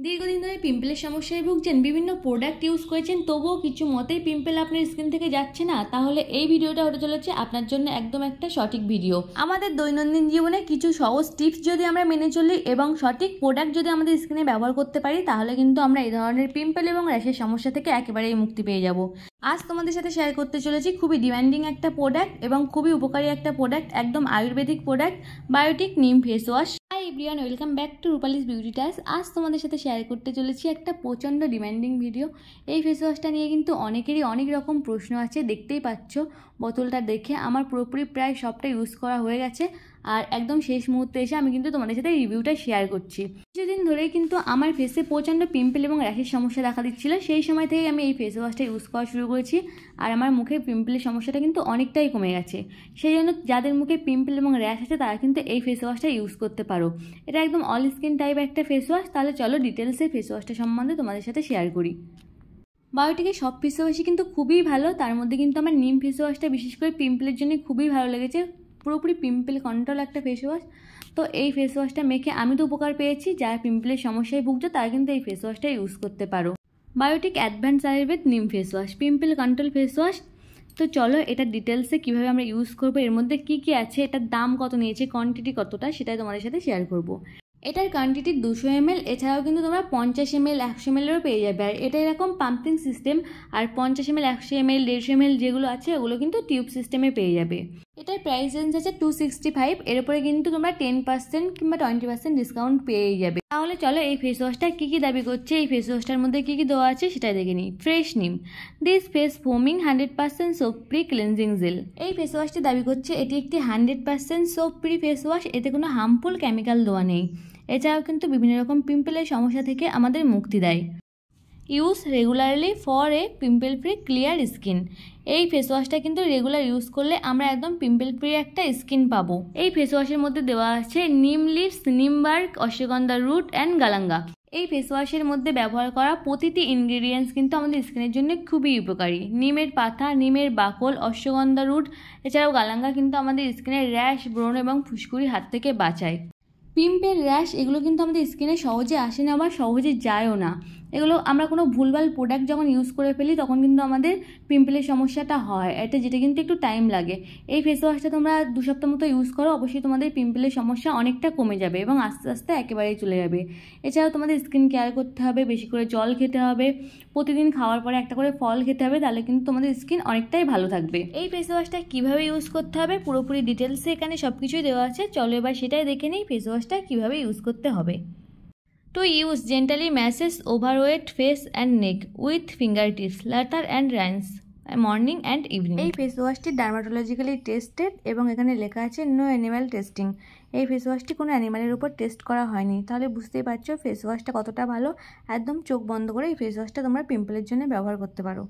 দীর্ঘদিন ধরে পিম্পলের সমস্যায় ভুগছেন, বিভিন্ন প্রোডাক্ট ইউজ করেছেন, তবুও কিছু মতেই পিম্পল আপনার স্কিন থেকে যাচ্ছে না, তাহলে এই ভিডিওটা হতে চলেছে আপনার জন্য একদম একটা সঠিক ভিডিও। আমাদের দৈনন্দিন জীবনে কিছু সহজ টিপস যদি আমরা মেনে চলি এবং সঠিক প্রোডাক্ট যদি আমাদের স্কিনে ব্যবহার করতে পারি, তাহলে কিন্তু আমরা এই ধরনের পিম্পল এবং র্যাশের সমস্যা থেকে একেবারেই মুক্তি পেয়ে যাব। আজ তোমাদের সাথে শেয়ার করতে চলেছি খুবই ডিমান্ডিং একটা প্রোডাক্ট এবং খুবই উপকারী একটা প্রোডাক্ট, একদম Ayurvedic product, Biotique neem face wash. Hi everyone, welcome back to Rupali's beauty touch. আজ তোমাদের সাথে শেয়ার করতে চলেছি একটা প্রচণ্ড ডিমান্ডিং ভিডিও। এই ফেস ওয়াশটা নিয়ে কিন্তু অনেকেরই অনেক রকম প্রশ্ন আছে, দেখতেই পাচ্ছ বোতলটা দেখে আমার পুরোপুরি প্রায় সবটা ইউজ করা হয়ে গেছে, আর একদম শেষ মুহূর্তে এসে আমি কিন্তু তোমাদের সাথে রিভিউটা শেয়ার করছি। কিছুদিন ধরেই কিন্তু আমার ফেসে প্রচণ্ড পিম্পল এবং র্যাশের সমস্যা দেখা দিচ্ছিল, সেই সময় থেকেই আমি এই ফেস ওয়াশটা ইউজ করা শুরু করেছি, আর আমার মুখে পিম্পলের সমস্যাটা কিন্তু অনেকটাই কমে গেছে। সেই জন্য যাদের মুখে পিম্পল এবং র্যাশ আছে তারা কিন্তু এই ফেস ওয়াশটা ইউজ করতে পারো। এটা একদম অল স্কিন টাইপ একটা ফেস ওয়াশ। তাহলে চলো ডিটেলসে ফেস ওয়াশটা সম্বন্ধে তোমাদের সাথে শেয়ার করি। বায়োটিকের সব ফেস ওয়াশই কিন্তু খুবই ভালো, তার মধ্যে কিন্তু আমার নিম ফেস ওয়াশটা বিশেষ করে পিম্পলের জন্য খুবই ভালো লেগেছে। পুরোপুরি পিম্পল কন্ট্রোল একটা ফেস ওয়াশ। তো এই ফেস ওয়াশটা মেখে আমি তো উপকার পেয়েছি, যারা পিম্পলের সমস্যায় ভুগছে তারা কিন্তু এই ফেস ওয়াশটা ইউজ করতে পারো। বায়োটিক অ্যাডভান্স আয়ুর্বেদ নিম face wash, pimple control face wash. তো চলো এটা ডিটেলসে কীভাবে আমরা ইউজ করবো, এর মধ্যে কী কী আছে, এটার দাম কত নিয়েছে, কোয়ান্টিটি কতটা, সেটাই তোমাদের সাথে শেয়ার করবো। এটার কোয়ান্টিটি 200 ml, এছাড়াও কিন্তু তোমরা 50 ml 100 ml-এরও পেয়ে যাবে। আর এটা এরকম পাম্পিং সিস্টেম, আর 50 ml 100 ml 150 ml যেগুলো আছে ওগুলো কিন্তু টিউব সিস্টেমে পেয়ে যাবে। এটার প্রাইস রেঞ্জ আছে 265, এর উপরে কিন্তু তোমরা 10% কিংবা 20% ডিসকাউন্ট পেয়ে যাবে। তাহলে চলো এই ফেস ওয়াশটা কী কী দাবি করছে, এই ফেস ওয়াশটার মধ্যে কী কী দেওয়া আছে সেটা দেখে নিই। Fresh neem, this face foaming 100% soap free cleansing gel. এই ফেস ওয়াশটি দাবি করছে এটি একটি 100% সোপ ফ্রি ফেস ওয়াশ, এতে কোনো হার্মফুল কেমিক্যাল দেওয়া নেই। এছাড়াও কিন্তু বিভিন্ন রকম পিম্পলের সমস্যা থেকে আমাদের মুক্তি দেয়। Use regularly for a pimple free clear skin. এই ফেস ওয়াশটা কিন্তু রেগুলার ইউজ করলে আমরা একদম পিম্পল ফ্রি একটা স্কিন পাবো। এই ফেস ওয়াশের মধ্যে দেওয়া আছে নিম লিভস, নিম বার্ক, অশ্বগন্ধা রুট অ্যান্ড গালাঙ্গা। এই ফেস ওয়াশের মধ্যে ব্যবহার করা প্রতিটি ইনগ্রিডিয়েন্টস কিন্তু আমাদের স্কিনের জন্য খুবই উপকারী। নিমের পাতা, নিমের বাকল, অশ্বগন্ধা রুট এছাড়াও গালাঙ্গা কিন্তু আমাদের স্কিনের র্যাশ, ব্রণ এবং ফুসকুড়ির হাত থেকে বাঁচায়। পিম্পল, র্যাশ এগুলো কিন্তু আমাদের স্কিনে সহজে আসে না, আবার সহজে যায়ও না। এগুলো আমরা কোনো ভুলভাল প্রোডাক্ট যখন ইউজ করে ফেলি তখন কিন্তু আমাদের পিম্পলের সমস্যাটা হয়, যেটা কিন্তু একটু টাইম লাগে। এই ফেস ওয়াশটা তোমরা 2 সপ্তাহ মতো ইউজ করো, অবশ্যই তোমাদের পিম্পলের সমস্যা অনেকটা কমে যাবে এবং আস্তে আস্তে একেবারেই চলে যাবে। এছাড়াও তোমাদের স্কিন কেয়ার করতে হবে, বেশি করে জল খেতে হবে, প্রতিদিন খাওয়ার পরে একটা করে ফল খেতে হবে, তাহলে কিন্তু তোমাদের স্কিন অনেকটাই ভালো থাকবে। এই ফেস ওয়াশটা কীভাবে ইউজ করতে হবে পুরোপুরি ডিটেলসে এখানে সব কিছুই দেওয়া আছে, চলো এবার সেটাই দেখে নিই ফেস ওয়াশটা কীভাবে ইউজ করতে হবে। To use gently masses overweight face and neck with fingertips, later and rinse morning and evening. এই ফেস ওয়াশটি ডার্মাটোলজিক্যালি টেস্টেড এবং এখানে লেখা আছে নো অ্যানিম্যাল টেস্টিং। এই ফেস ওয়াশটি কোনো অ্যানিম্যালের উপর টেস্ট করা হয়নি, তাহলে বুঝতেই পারছো ফেস ওয়াশটা কতটা ভালো। একদম চোখ বন্ধ করে এই ফেস ওয়াশটা তোমরা পিম্পলের জন্য ব্যবহার করতে পারো।